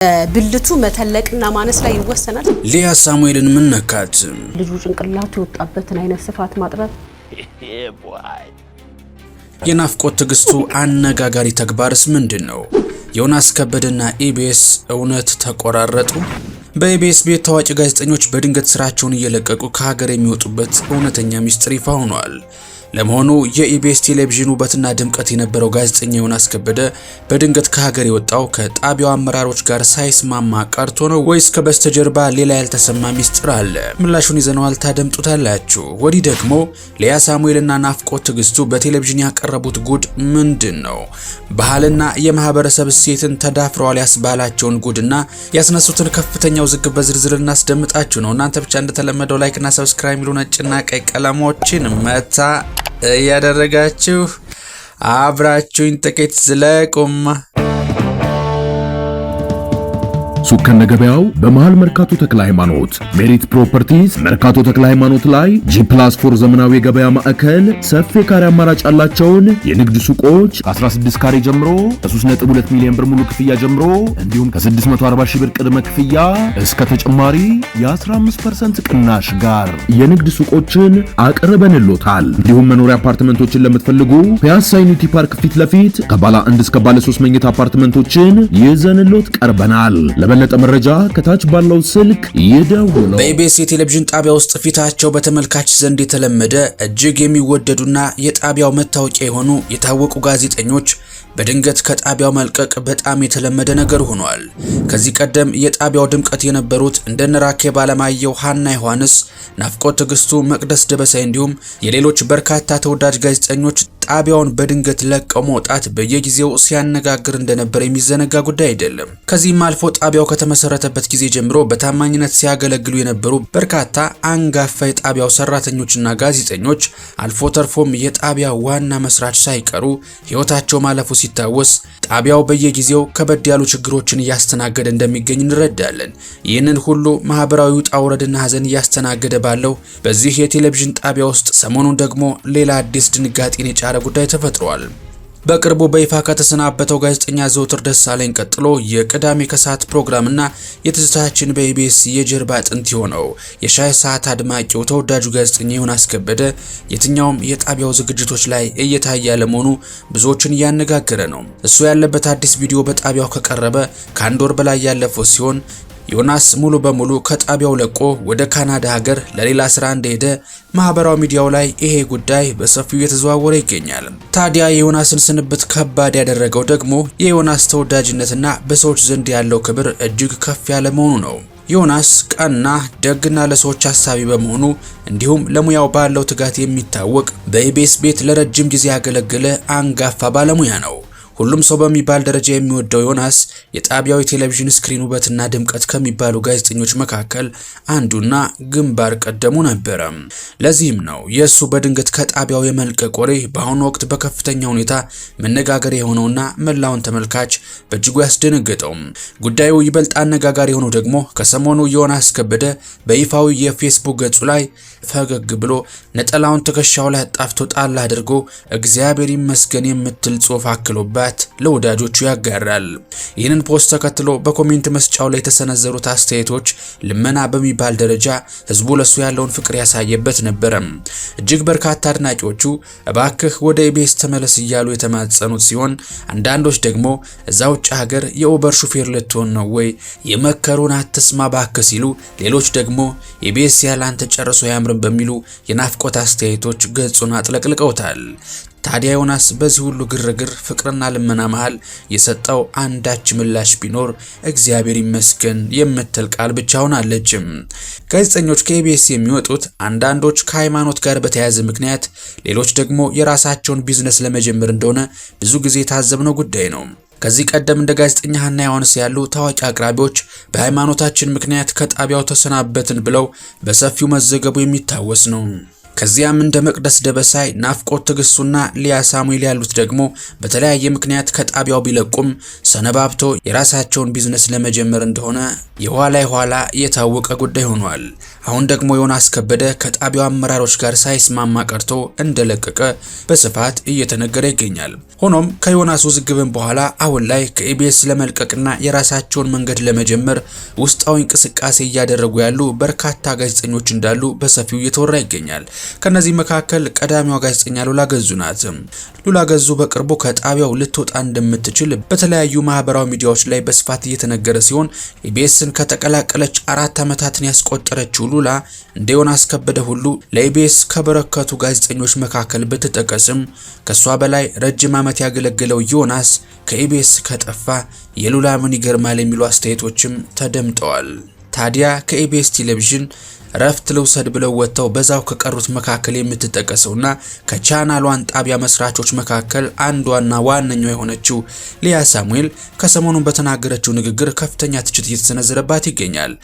ብልቱ መተለቅና ማነስ ላይ ይወሰናል። ሊያ ሳሙኤልን ምን ነካት? ልጁ ጭንቅላቱ የወጣበትን አይነት ስፋት ማጥበብ። የናፍቆት ትግስቱ አነጋጋሪ ተግባርስ ምንድነው? ዮናስ ከበደና ኢቢኤስ እውነት ተቆራረጡ? በኢቢኤስ ቤት ታዋቂ ጋዜጠኞች በድንገት ስራቸውን እየለቀቁ ከሀገር የሚወጡበት እውነተኛ ሚስጥር ይፋ ሆኗል። ለመሆኑ የኢቢኤስ ቴሌቪዥን ውበትና ድምቀት የነበረው ጋዜጠኛ ዮናስ ከበደ በድንገት ከሀገር የወጣው ከጣቢያው አመራሮች ጋር ሳይስማማ ቀርቶ ነው ወይስ ከበስተጀርባ ሌላ ያልተሰማ ሚስጥር አለ? ምላሹን ይዘነዋል፣ ታደምጡታላችሁ። ወዲህ ደግሞ ሊያ ሳሙኤልና ናፍቆት ትግስቱ በቴሌቪዥን ያቀረቡት ጉድ ምንድነው? ባህልና የማህበረሰብ እሴትን ተዳፍረዋል ያስባላቸውን ጉድና ያስነሱትን ከፍተኛ ውዝግብ በዝርዝር እናስደምጣችሁ ነው። እናንተ ብቻ እንደተለመደው ላይክ እና ሰብስክራይብ የሚሉ ነጭና ቀይ ቀለሞችን መታ እያደረጋችሁ አብራችሁኝ ጥቂት ዝለቁማ። ሱቅ ከነገበያው በመሃል መርካቶ ተክለ ሃይማኖት ሜሪት ፕሮፐርቲስ መርካቶ ተክለ ሃይማኖት ላይ G+4 ዘመናዊ የገበያ ማዕከል ሰፊ ካሬ አማራጭ ያላቸውን የንግድ ሱቆች ከ16 ካሬ ጀምሮ ከ3.2 ሚሊዮን ብር ሙሉ ክፍያ ጀምሮ እንዲሁም ከ640 ሺህ ብር ቅድመ ክፍያ እስከ ተጨማሪ የ15% ቅናሽ ጋር የንግድ ሱቆችን አቅርበንሎታል። እንዲሁም መኖሪያ አፓርትመንቶችን ለምትፈልጉ ፒያሳ ዩኒቲ ፓርክ ፊት ለፊት ከባለ 1 እስከ ባለ 3 መኝታ አፓርትመንቶችን ይዘንሎት ቀርበናል። ለበለጠ መረጃ ከታች ባለው ስልክ ይደውሉ። በኢቢኤስ የቴሌቪዥን ጣቢያ ውስጥ ፊታቸው በተመልካች ዘንድ የተለመደ እጅግ የሚወደዱና የጣቢያው መታወቂያ የሆኑ የታወቁ ጋዜጠኞች በድንገት ከጣቢያው መልቀቅ በጣም የተለመደ ነገር ሆኗል። ከዚህ ቀደም የጣቢያው ድምቀት የነበሩት እንደነ ራኬብ አለማየሁ፣ ሀና ዮሐንስ፣ ናፍቆት ትግስቱ፣ መቅደስ ደበሳይ እንዲሁም የሌሎች በርካታ ተወዳጅ ጋዜጠኞች ጣቢያውን በድንገት ለቀው መውጣት በየጊዜው ሲያነጋግር እንደነበር የሚዘነጋ ጉዳይ አይደለም። ከዚህም አልፎ ጣቢያው ከተመሰረተበት ጊዜ ጀምሮ በታማኝነት ሲያገለግሉ የነበሩ በርካታ አንጋፋ የጣቢያው ሰራተኞችና ጋዜጠኞች አልፎ ተርፎም የጣቢያው ዋና መስራች ሳይቀሩ ሕይወታቸው ማለፉ ሲታወስ ጣቢያው በየጊዜው ከበድ ያሉ ችግሮችን እያስተናገደ እንደሚገኝ እንረዳለን። ይህንን ሁሉ ማህበራዊ ውጣ ውረድና ሀዘን እያስተናገደ ባለው በዚህ የቴሌቪዥን ጣቢያ ውስጥ ሰሞኑን ደግሞ ሌላ አዲስ ድንጋጤን የጫረ ጉዳይ ተፈጥሯል። በቅርቡ በይፋ ከተሰናበተው ጋዜጠኛ ዘውትር ደሳለኝ ቀጥሎ የቅዳሜ ከሰዓት ፕሮግራምና የትዝታችን በኢቢኤስ የጀርባ አጥንት የሆነው የሻይ ሰዓት አድማቂው ተወዳጁ ጋዜጠኛ ዮናስ ከበደ የትኛውም የጣቢያው ዝግጅቶች ላይ እየታየ ያለመሆኑ ብዙዎችን እያነጋገረ ነው። እሱ ያለበት አዲስ ቪዲዮ በጣቢያው ከቀረበ ከአንድ ወር በላይ ያለፈው ሲሆን ዮናስ ሙሉ በሙሉ ከጣቢያው ለቆ ወደ ካናዳ ሀገር ለሌላ ስራ እንደሄደ ማህበራዊ ሚዲያው ላይ ይሄ ጉዳይ በሰፊው እየተዘዋወረ ይገኛል። ታዲያ የዮናስን ስንብት ከባድ ያደረገው ደግሞ የዮናስ ተወዳጅነትና በሰዎች ዘንድ ያለው ክብር እጅግ ከፍ ያለ መሆኑ ነው። ዮናስ ቀና፣ ደግና ለሰዎች አሳቢ በመሆኑ እንዲሁም ለሙያው ባለው ትጋት የሚታወቅ በኢቢኤስ ቤት ለረጅም ጊዜ ያገለገለ አንጋፋ ባለሙያ ነው። ሁሉም ሰው በሚባል ደረጃ የሚወደው ዮናስ የጣቢያው የቴሌቪዥን ስክሪን ውበትና ድምቀት ከሚባሉ ጋዜጠኞች መካከል አንዱና ግንባር ቀደሙ ነበረ። ለዚህም ነው የእሱ በድንገት ከጣቢያው የመልቀቅ ወሬ በአሁኑ ወቅት በከፍተኛ ሁኔታ መነጋገሪያ የሆነውና መላውን ተመልካች በእጅጉ ያስደነገጠው። ጉዳዩ ይበልጥ አነጋጋሪ የሆነው ደግሞ ከሰሞኑ ዮናስ ከበደ በይፋዊ የፌስቡክ ገጹ ላይ ፈገግ ብሎ ነጠላውን ትከሻው ላይ አጣፍቶ ጣል አድርጎ እግዚአብሔር ይመስገን የምትል ጽሑፍ አክሎባት ለወዳጆቹ ያጋራል። ይህንን ፖስት ተከትሎ በኮሜንት መስጫው ላይ የተሰነዘሩት አስተያየቶች ልመና በሚባል ደረጃ ህዝቡ ለሱ ያለውን ፍቅር ያሳየበት ነበረ። እጅግ በርካታ አድናቂዎቹ እባክህ ወደ ኢቢኤስ ተመለስ እያሉ የተማጸኑት ሲሆን አንዳንዶች ደግሞ እዛ ውጭ ሀገር የኡበር ሹፌር ልትሆን ነው ወይ የመከሩን አትስማ ባክህ ሲሉ፣ ሌሎች ደግሞ ኢቢኤስ ያላንተ ጨርሶ ያምርም በሚሉ የናፍቆት አስተያየቶች ገጹን አጥለቅልቀውታል። ታዲያ ዮናስ በዚህ ሁሉ ግርግር ፍቅርና ልመና መሃል የሰጠው አንዳች ምላሽ ቢኖር እግዚአብሔር ይመስገን የምትል ቃል ብቻ ሆናለችም። ጋዜጠኞች ከኢቢኤስ የሚወጡት አንዳንዶች ከሃይማኖት ጋር በተያያዘ ምክንያት፣ ሌሎች ደግሞ የራሳቸውን ቢዝነስ ለመጀመር እንደሆነ ብዙ ጊዜ የታዘብነው ጉዳይ ነው። ከዚህ ቀደም እንደ ጋዜጠኛ ሀና ዮሐንስ ያሉ ታዋቂ አቅራቢዎች በሃይማኖታችን ምክንያት ከጣቢያው ተሰናበትን ብለው በሰፊው መዘገቡ የሚታወስ ነው። ከዚያም እንደ መቅደስ ደበሳይ፣ ናፍቆት ትግስቱና ሊያ ሳሙኤል ያሉት ደግሞ በተለያየ ምክንያት ከጣቢያው ቢለቁም ሰነባብቶ የራሳቸውን ቢዝነስ ለመጀመር እንደሆነ የኋላ የታወቀ ጉዳይ ሆኗል። አሁን ደግሞ ዮናስ ከበደ ከጣቢያው አመራሮች ጋር ሳይስማማ ቀርቶ እንደለቀቀ በስፋት እየተነገረ ይገኛል። ሆኖም ከዮናስ ውዝግብን በኋላ አሁን ላይ ከኢቢኤስ ለመልቀቅና የራሳቸውን መንገድ ለመጀመር ውስጣዊ እንቅስቃሴ እያደረጉ ያሉ በርካታ ጋዜጠኞች እንዳሉ በሰፊው እየተወራ ይገኛል። ከነዚህ መካከል ቀዳሚዋ ጋዜጠኛ ሉላ ገዙ ናት። ሉላ ገዙ በቅርቡ ከጣቢያው ልትወጣ እንደምትችል በተለያዩ ማህበራዊ ሚዲያዎች ላይ በስፋት እየተነገረ ሲሆን ኢቢኤስን ከተቀላቀለች 4 ዓመታትን ያስቆጠረችው ሉላ እንደ ዮናስ ከበደ ሁሉ ለኢቢኤስ ከበረከቱ ጋዜጠኞች መካከል ብትጠቀስም ከሷ በላይ ረጅም ዓመት ያገለገለው ዮናስ ከኢቢኤስ ከጠፋ የሉላ ምን ይገርማል የሚሉ አስተያየቶችም ተደምጠዋል። ታዲያ ከኢቢኤስ ቴሌቪዥን ረፍት ልውሰድ ብለው ወጥተው በዛው ከቀሩት መካከል የምትጠቀሰውና ከቻናሏን ጣቢያ መስራቾች መካከል አንዷና ዋነኛው የሆነችው ሊያ ሳሙኤል ከሰሞኑን በተናገረችው ንግግር ከፍተኛ ትችት እየተሰነዘረባት ይገኛል።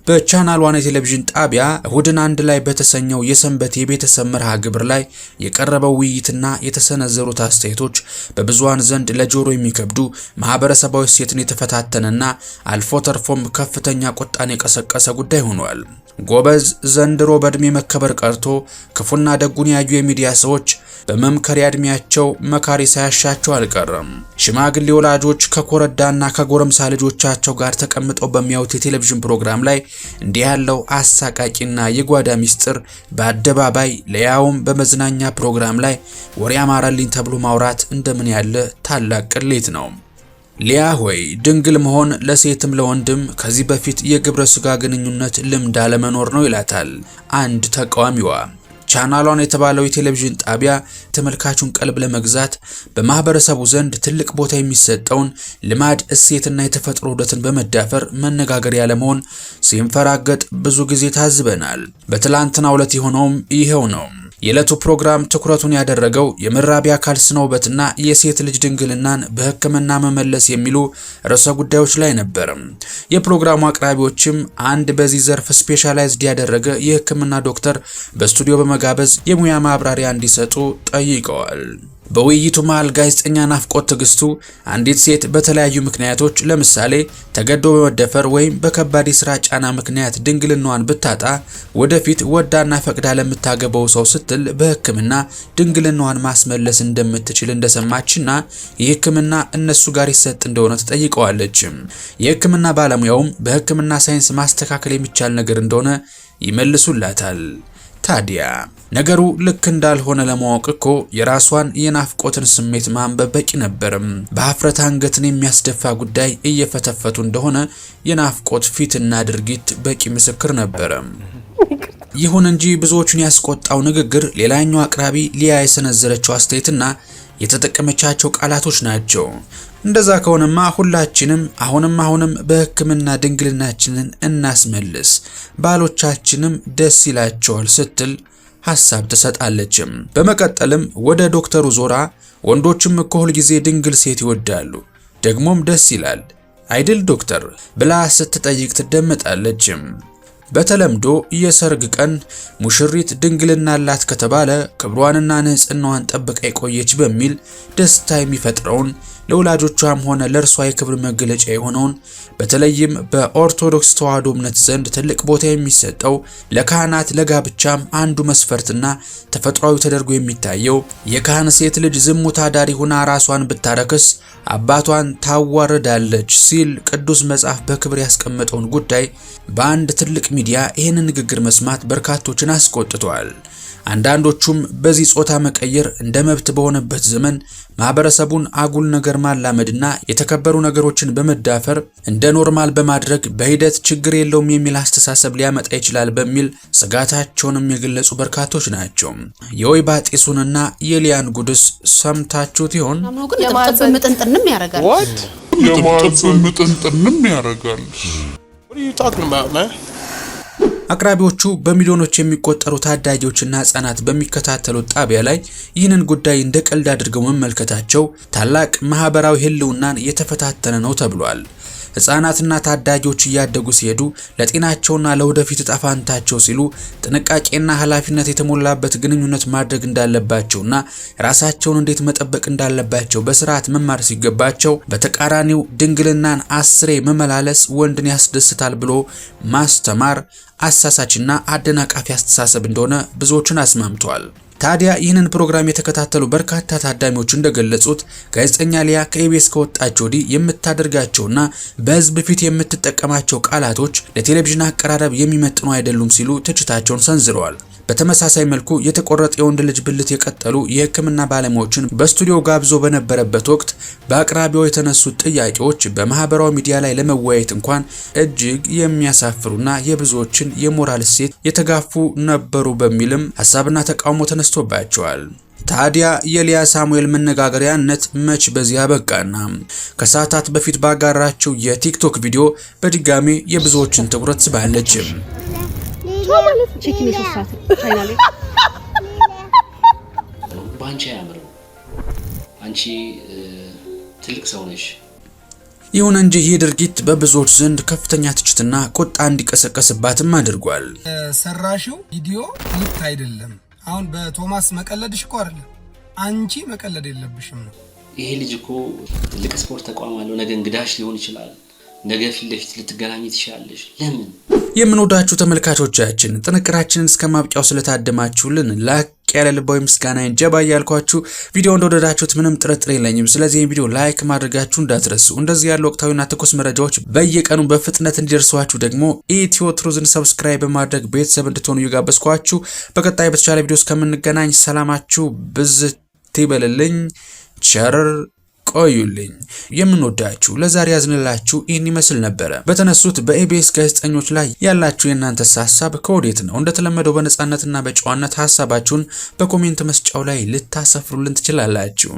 በቻናሏን የቴሌቪዥን ጣቢያ እሁድን አንድ ላይ በተሰኘው የሰንበት የቤተሰብ መርሃ ግብር ላይ የቀረበው ውይይትና የተሰነዘሩት አስተያየቶች በብዙሃን ዘንድ ለጆሮ የሚከብዱ ማህበረሰባዊ ሴትን የተፈታተነና አልፎ ተርፎም ከፍተኛ ቁጣን የቀሰቀሰ ጉዳይ ሆኗል። ጎበዝ ዘንድሮ በእድሜ መከበር ቀርቶ ክፉና ደጉን ያዩ የሚዲያ ሰዎች በመምከሪያ እድሜያቸው መካሪ ሳያሻቸው አልቀረም። ሽማግሌ ወላጆች ከኮረዳና ከጎረምሳ ልጆቻቸው ጋር ተቀምጠው በሚያዩት የቴሌቪዥን ፕሮግራም ላይ እንዲህ ያለው አሳቃቂና የጓዳ ሚስጥር በአደባባይ ለያውም በመዝናኛ ፕሮግራም ላይ ወሬ አማረልኝ ተብሎ ማውራት እንደምን ያለ ታላቅ ቅሌት ነው። ሊያ ሆይ ድንግል መሆን ለሴትም ለወንድም ከዚህ በፊት የግብረ ስጋ ግንኙነት ልምድ አለመኖር ነው ይላታል አንድ ተቃዋሚዋ። ቻናሏን የተባለው የቴሌቪዥን ጣቢያ ተመልካቹን ቀልብ ለመግዛት በማህበረሰቡ ዘንድ ትልቅ ቦታ የሚሰጠውን ልማድ እሴትና የተፈጥሮ ውደትን በመዳፈር መነጋገሪያ ለመሆን ሲንፈራገጥ ብዙ ጊዜ ታዝበናል። በትላንትናው ዕለት የሆነውም ይሄው ነው። የዕለቱ ፕሮግራም ትኩረቱን ያደረገው የመራቢያ አካል ስነ ውበትና የሴት ልጅ ድንግልናን በሕክምና መመለስ የሚሉ ርዕሰ ጉዳዮች ላይ ነበር። የፕሮግራሙ አቅራቢዎችም አንድ በዚህ ዘርፍ ስፔሻላይዝድ ያደረገ የሕክምና ዶክተር በስቱዲዮ በመጋበዝ የሙያ ማብራሪያ እንዲሰጡ ጠይቀዋል። በውይይቱ መሃል ጋዜጠኛ ናፍቆት ትግስቱ አንዲት ሴት በተለያዩ ምክንያቶች ለምሳሌ ተገዶ በመደፈር ወይም በከባድ የስራ ጫና ምክንያት ድንግልናዋን ብታጣ ወደፊት ወዳና ፈቅዳ ለምታገባው ሰው ስትል በሕክምና ድንግልናዋን ማስመለስ እንደምትችል እንደሰማችና የሕክምና እነሱ ጋር ይሰጥ እንደሆነ ተጠይቀዋለች። የሕክምና ባለሙያውም በሕክምና ሳይንስ ማስተካከል የሚቻል ነገር እንደሆነ ይመልሱላታል። ታዲያ ነገሩ ልክ እንዳልሆነ ለማወቅ እኮ የራሷን የናፍቆትን ስሜት ማንበብ በቂ ነበርም። በሀፍረት አንገትን የሚያስደፋ ጉዳይ እየፈተፈቱ እንደሆነ የናፍቆት ፊትና ድርጊት በቂ ምስክር ነበረ። ይሁን እንጂ ብዙዎቹን ያስቆጣው ንግግር ሌላኛው አቅራቢ ሊያ የሰነዘረችው አስተያየትና የተጠቀመቻቸው ቃላቶች ናቸው። እንደዛ ከሆነማ ሁላችንም አሁንም በሕክምና ድንግልናችንን እናስመልስ፣ ባሎቻችንም ደስ ይላቸዋል ስትል ሐሳብ ትሰጣለችም። በመቀጠልም ወደ ዶክተሩ ዞራ ወንዶችም እኮ ሁል ጊዜ ድንግል ሴት ይወዳሉ፣ ደግሞም ደስ ይላል አይደል ዶክተር ብላ ስትጠይቅ ትደመጣለችም። በተለምዶ የሰርግ ቀን ሙሽሪት ድንግልና አላት ከተባለ ክብሯንና ንጽህናዋን ጠብቃ የቆየች በሚል ደስታ የሚፈጥረውን ለወላጆቿም ሆነ ለእርሷ የክብር መገለጫ የሆነውን በተለይም በኦርቶዶክስ ተዋሕዶ እምነት ዘንድ ትልቅ ቦታ የሚሰጠው ለካህናት ለጋብቻም አንዱ መስፈርትና ተፈጥሯዊ ተደርጎ የሚታየው የካህን ሴት ልጅ ዝሙት አዳሪ ሆና ራሷን ብታረክስ አባቷን ታዋርዳለች ሲል ቅዱስ መጽሐፍ በክብር ያስቀመጠውን ጉዳይ በአንድ ትልቅ ሚዲያ ይህንን ንግግር መስማት በርካቶችን አስቆጥቷል። አንዳንዶቹም በዚህ ጾታ መቀየር እንደ መብት በሆነበት ዘመን ማህበረሰቡን አጉል ነገር ማላመድና የተከበሩ ነገሮችን በመዳፈር እንደ ኖርማል በማድረግ በሂደት ችግር የለውም የሚል አስተሳሰብ ሊያመጣ ይችላል በሚል ስጋታቸውንም የገለጹ በርካቶች ናቸው። የወይባ ጢሱንና የሊያን ጉድስ ሰምታችሁት ይሆን? የማህፀን ምጥንጥንም ያረጋል። የማህፀን ምጥንጥንም ያረጋል። አቅራቢዎቹ በሚሊዮኖች የሚቆጠሩ ታዳጊዎችና ህጻናት በሚከታተሉት ጣቢያ ላይ ይህንን ጉዳይ እንደ ቀልድ አድርገው መመልከታቸው ታላቅ ማህበራዊ ህልውናን የተፈታተነ ነው ተብሏል። ህፃናትና ታዳጊዎች እያደጉ ሲሄዱ ለጤናቸውና ለወደፊት ዕጣ ፈንታቸው ሲሉ ጥንቃቄና ኃላፊነት የተሞላበት ግንኙነት ማድረግ እንዳለባቸውና ራሳቸውን እንዴት መጠበቅ እንዳለባቸው በስርዓት መማር ሲገባቸው በተቃራኒው ድንግልናን አስሬ መመላለስ ወንድን ያስደስታል ብሎ ማስተማር አሳሳችና አደናቃፊ አስተሳሰብ እንደሆነ ብዙዎችን አስማምቷል። ታዲያ ይህንን ፕሮግራም የተከታተሉ በርካታ ታዳሚዎች እንደገለጹት ጋዜጠኛ ሊያ ከኢቢኤስ ከወጣች ወዲህ የምታደርጋቸውና በህዝብ ፊት የምትጠቀማቸው ቃላቶች ለቴሌቪዥን አቀራረብ የሚመጥኑ አይደሉም ሲሉ ትችታቸውን ሰንዝረዋል። በተመሳሳይ መልኩ የተቆረጠ የወንድ ልጅ ብልት የቀጠሉ የህክምና ባለሙያዎችን በስቱዲዮ ጋብዞ በነበረበት ወቅት በአቅራቢያው የተነሱት ጥያቄዎች በማህበራዊ ሚዲያ ላይ ለመወያየት እንኳን እጅግ የሚያሳፍሩና የብዙዎችን የሞራል እሴት የተጋፉ ነበሩ በሚልም ሐሳብና ተቃውሞ ተነስቶባቸዋል። ታዲያ የሊያ ሳሙኤል መነጋገሪያነት መች በዚህ አበቃና ከሰዓታት በፊት ባጋራቸው የቲክቶክ ቪዲዮ በድጋሚ የብዙዎችን ትኩረት ስባለች። ቼኪን ይሰፋት ቻይና ላይ ባንቺ ያምረው አንቺ ትልቅ ሰው ነሽ። ይሁን እንጂ ይህ ድርጊት በብዙዎች ዘንድ ከፍተኛ ትችትና ቁጣ እንዲቀሰቀስባትም አድርጓል። ሰራሽው ቪዲዮ ልክ አይደለም። አሁን በቶማስ መቀለድሽ እኮ አይደለም፣ አንቺ መቀለድ የለብሽም ነው። ይሄ ልጅ እኮ ትልቅ ስፖርት ተቋም አለው። ነገ እንግዳሽ ሊሆን ይችላል። ነገ ፊት ለፊት ልትገናኝ ትችላለሽ። ለምን? የምንወዳችሁ ተመልካቾቻችን ጥንቅራችንን እስከማብቂያው ስለታደማችሁልን ላይክ ያለ ልባዊ ምስጋናዬን ጀባ ያልኳችሁ ቪዲዮ እንደወደዳችሁት ምንም ጥርጥር የለኝም። ስለዚህ ይህን ቪዲዮ ላይክ ማድረጋችሁ እንዳትረሱ። እንደዚህ ያሉ ወቅታዊና ትኩስ መረጃዎች በየቀኑ በፍጥነት እንዲደርሷችሁ ደግሞ ኢትዮ ትሩዝን ሰብስክራይብ በማድረግ ቤተሰብ እንድትሆኑ እየጋበዝኳችሁ በቀጣይ በተቻለ ቪዲዮ እስከምንገናኝ ሰላማችሁ ብዝት ይበልልኝ። ቸር ቆዩልኝ። የምንወዳችሁ ለዛሬ ያዝንላችሁ ይህን ይመስል ነበረ። በተነሱት በኢቢኤስ ጋዜጠኞች ላይ ያላችሁ የእናንተ ሐሳብ ከወዴት ነው? እንደተለመደው በነጻነትና በጨዋነት ሐሳባችሁን በኮሜንት መስጫው ላይ ልታሰፍሩልን ትችላላችሁ።